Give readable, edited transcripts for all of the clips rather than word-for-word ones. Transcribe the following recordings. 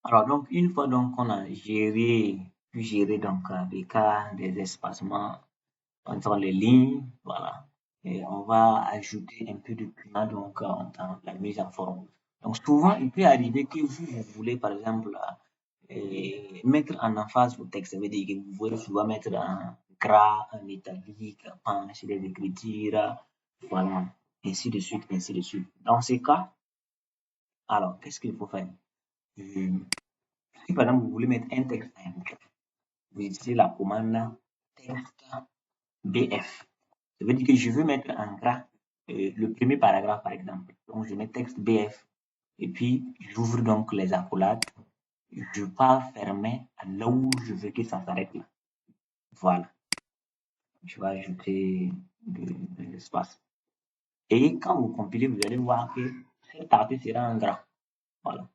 Alors, donc, une fois donc qu'on a pu gérer donc les cas des espacements entre les lignes, voilà. Et on va ajouter un peu de piment donc dans la mise en forme. Donc, souvent, il peut arriver que vous voulez, par exemple, mettre en emphase vos textes. Ça veut dire que vous voulez souvent mettre en gras, en italique, pencher les écritures, voilà, ainsi de suite, ainsi de suite. Dans ces cas, alors, qu'est-ce qu'il faut faire? Euh, Si par exemple, vous voulez mettre un texte en gras, vous utilisez la commande texte BF. Ça veut dire que je veux mettre en gras le premier paragraphe, par exemple. Donc, je mets texte BF et puis j'ouvre donc les accolades. Je pars fermer à là où je veux que ça s'arrête là. Voilà. Je vais ajouter de l'espace. Et quand vous compilez, vous allez voir que cette partie sera en gras. Voilà.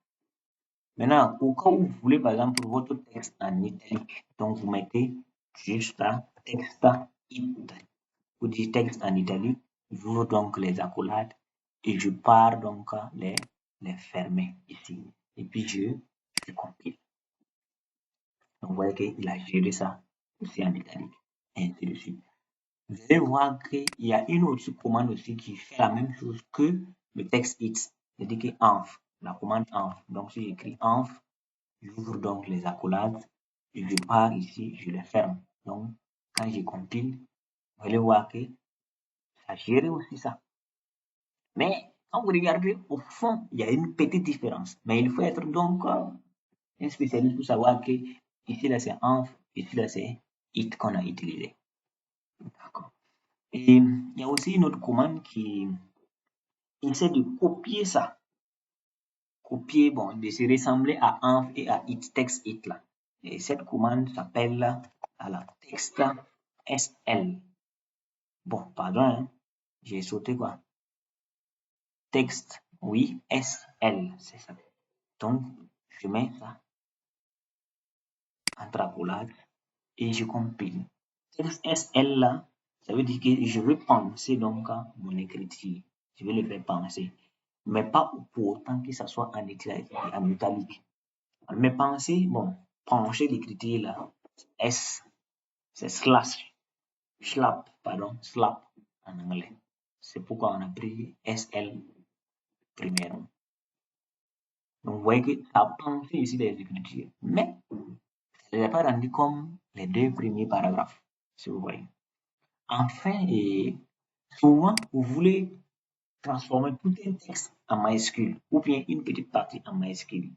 Maintenant, au cas où vous voulez, par exemple, votre texte en italique, donc vous mettez juste là, texte it. Vous dites texte en italique, j'ouvre donc les accolades et je pars donc les fermer ici. Et puis je compile. Donc vous voyez qu'il a géré ça aussi en italique, et ainsi de suite. Vous allez voir qu'il y a une autre commande aussi qui fait la même chose que le texte it, c'est-à-dire que env, la commande env. Donc si j'écris env, j'ouvre donc les accolades et je pars ici, je les ferme. Donc quand je compile, vous allez voir que ça gère aussi ça. Mais quand vous regardez au fond, il y a une petite différence. Mais il faut être donc un spécialiste pour savoir que ici là c'est env, ici là c'est it qu'on a utilisé. D'accord. Et il y a aussi une autre commande qui essaie de copier ça. Copier, bon, de se ressembler à env et à it, texte it là. Et cette commande s'appelle la texte SL. Bon, pardon, hein, j'ai sauté quoi? Texte, oui, SL, c'est ça. Donc, je mets ça entre accolades et je compile. Texte SL là, ça veut dire que je veux penser donc à mon écriture. Je vais le faire penser. Mais pas pour autant que ça soit en italique. Mais penser, bon, pencher l'écriture là, S, c'est slash, slap en anglais. C'est pourquoi on a pris SL premièrement. Donc, vous voyez que ça a pensé ici des écritures. Mais, ça ne l'est pas rendu comme les deux premiers paragraphes, si vous voyez. Enfin, et souvent, vous voulez transformer tout un texte en majuscule ou bien une petite partie en majuscule.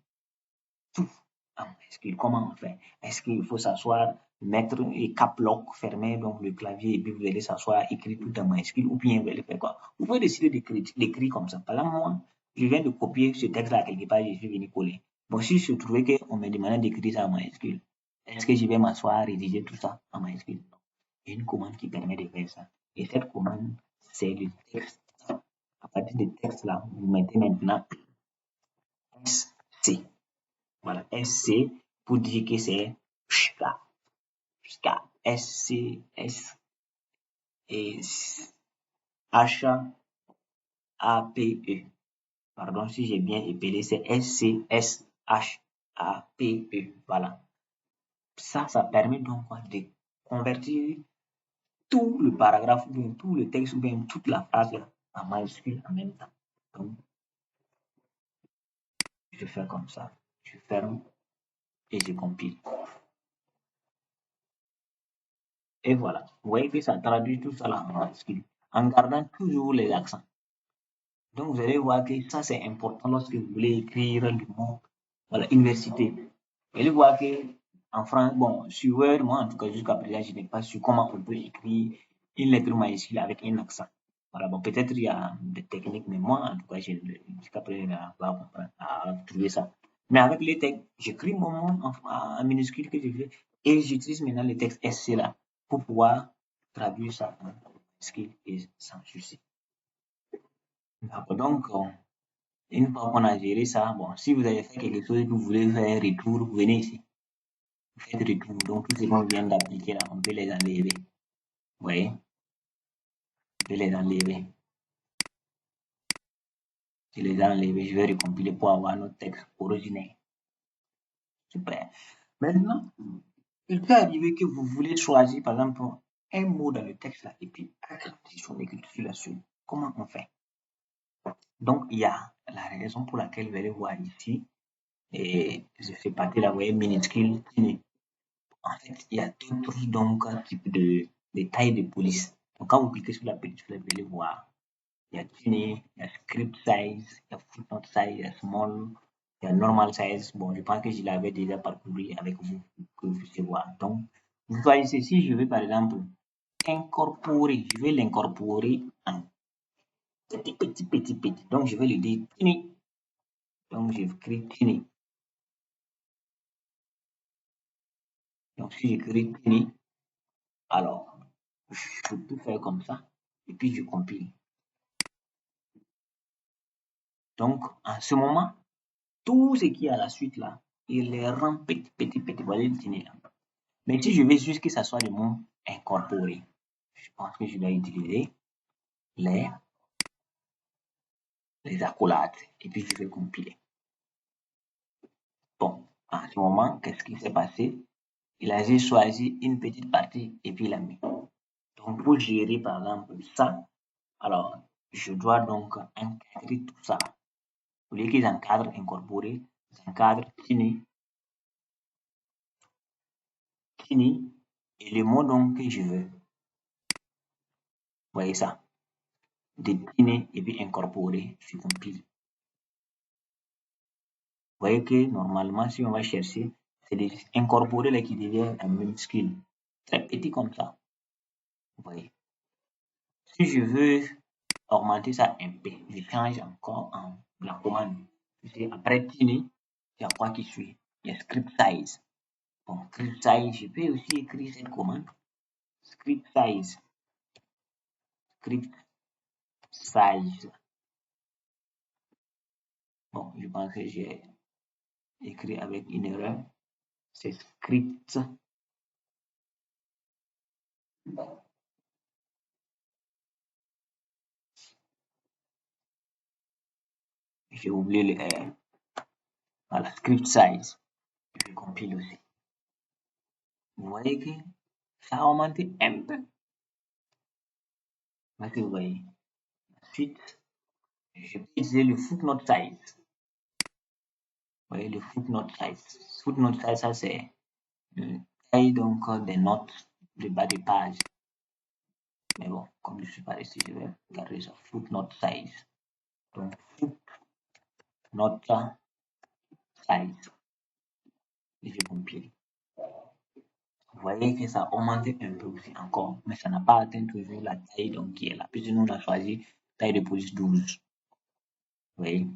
Tout en majuscule. Comment on fait? Est-ce qu'il faut s'asseoir, mettre et cap lock, fermer donc le clavier et puis vous allez s'asseoir, écrire tout en majuscule ou bien vous allez faire quoi? Vous pouvez décider d'écrire comme ça. Par exemple, moi, je viens de copier ce texte-là quelque part, je suis venu coller. Bon, si je trouvais qu'on me demandait d'écrire ça en majuscule, est-ce que je vais m'asseoir, rédiger tout ça en majuscule? Il y a une commande qui permet de faire ça. Et cette commande, c'est le texte. À partir du texte là, vous mettez maintenant SC. Voilà, SC pour dire que c'est SC, S et HAPE. Pardon si j'ai bien épelé, c'est SCSHAPE. Voilà. Ça permet donc de convertir tout le paragraphe, ou bien tout le texte, ou bien toute la phrase en majuscule en même temps. Donc, je fais comme ça. Je ferme et je compile. Et voilà. Vous voyez que ça traduit tout ça là en majuscule, en gardant toujours les accents. Donc, vous allez voir que ça, c'est important lorsque vous voulez écrire le mot, voilà, université. Vous allez voir que en France, bon, sur Word, moi, en tout cas, jusqu'à présent, je n'ai pas su comment on peut écrire une lettre majuscule avec un accent. Voilà, bon, peut-être il y a des techniques, mais moi, en tout cas, jusqu'à présent, je n'arrive pas à trouver ça. Mais avec les textes, j'écris mon mot en minuscule que je veux et j'utilise maintenant le texte SC là pour pouvoir traduire ça en minuscule et sans souci. D'accord, donc, une fois qu'on a géré ça, bon, si vous avez fait quelque chose que vous voulez faire retour, vous venez ici. Vous faites retour. Donc, tout ce qu'on vient d'appliquer là, on peut les enlever. Vous voyez? On peut les enlever. Je les ai enlevés. Je vais recompiler pour avoir notre texte originel. Super. Maintenant, il peut arriver que vous voulez choisir, par exemple, un mot dans le texte là, et puis agrandir son écriture là-dessus. Comment on fait? Donc, il y a la raison pour laquelle vous allez voir ici, et je fais partie de la voyelle minuscule. En fait, il y a d'autres donc types de tailles de police. Donc, quand vous cliquez sur la petite flèche, vous allez voir, il y a tiny, il y a script size, il y a footnote size, il y a small, il y a normal size. Bon, je pense que je l'avais déjà parcouru avec vous, que vous puissiez voir. Donc, vous voyez ici, je vais par exemple incorporer, je vais l'incorporer en petit. Donc, je vais lui dire tiny. Donc, j'écris tiny. Donc, si j'écris tiny, alors, je peux faire comme ça, et puis je compile. Donc, en ce moment, tout ce qui est à la suite là, il les rend petit. Vous voyez le tiny là. Mais si je veux juste que ça soit des mots incorporés, je pense que je dois utiliser les, les accolades, et puis je vais compiler. Bon, en ce moment, qu'est-ce qui s'est passé? Il a juste choisi une petite partie et puis il a mis. Donc, pour gérer par exemple ça, alors je dois donc encadrer tout ça. Au lieu que j'encadre incorporé, j'encadre tiny et le mot donc que je veux. Vous voyez ça? De tiny et puis incorporé, je compile. Vous voyez que normalement, si on va chercher, c'est d'incorporer là qui devient un minuscule. Très petit comme ça. Vous voyez. Si je veux augmenter ça un peu, je change encore en la commande. Après tiny, il y a quoi qui suit? Il y a script size. Bon, script size, je peux aussi écrire cette commande. Script size. Script size. Bon, je pense que j'ai écrit avec une erreur. C'est script. J'ai oublié le R. Voilà, script size. Je compile aussi. Vous voyez que ça a augmenté un peu. Là que vous voyez. Ensuite, je peux utiliser le footnote size. Vous voyez le footnote size. Footnote size, ça c'est une taille donc des notes de bas de page. Mais bon, comme je suis pas ici, je vais garder ça. Footnote size. Donc, footnote size. Et je compile. Vous voyez que ça a augmenté un peu aussi encore, mais ça n'a pas atteint toujours la taille donc, qui est là. Puisque nous, on a choisi taille de police 12. Vous voyez?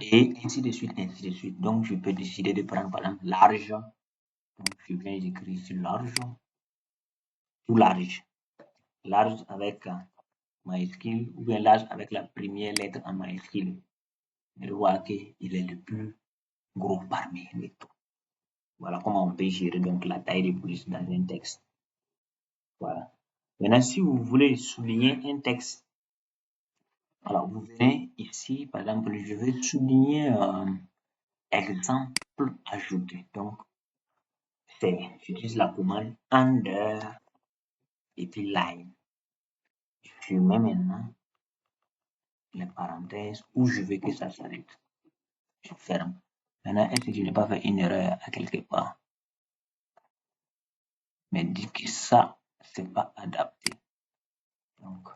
Et ainsi de suite, ainsi de suite. Donc, je peux décider de prendre par exemple large. Donc, je viens d'écrire ici large, tout large. Large avec majuscule ou bien large avec la première lettre en majuscule. Je vois qu'il est le plus gros parmi les tout. Voilà comment on peut gérer donc la taille de police dans un texte. Voilà. Maintenant, si vous voulez souligner un texte, alors vous venez ici, par exemple, je vais souligner exemple ajouté. Donc, j'utilise la commande under et puis line. Je mets maintenant les parenthèses où je veux que ça s'arrête. Je ferme. Maintenant, est-ce que je n'ai pas fait une erreur à quelque part? Mais dit que ça, c'est pas adapté. Donc,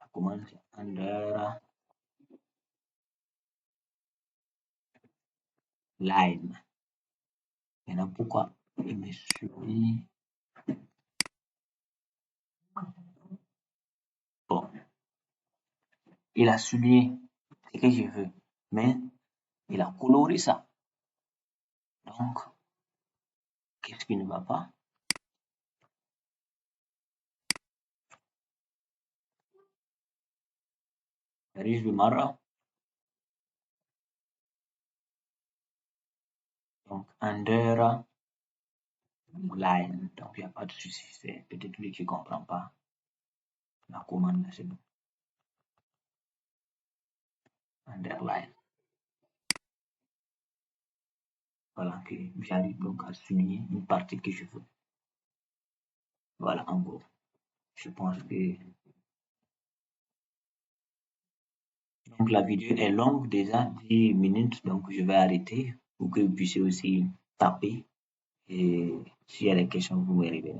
la commande c'est under line. Maintenant, pourquoi il me sourit? Bon, il a souligné ce que je veux, mais il a coloré ça. Donc, qu'est-ce qui ne va pas? Riche de Mara. Donc, under line. Donc, il n'y a pas de souci. C'est peut-être lui qui ne comprend pas la commande. C'est bon. Underline. voilà, que j'arrive donc à souligner une partie que je veux. Voilà, en gros. Je pense que donc la vidéo est longue déjà, 10 minutes, donc je vais arrêter pour que vous puissiez aussi taper et s'il y a des questions, vous me revenez.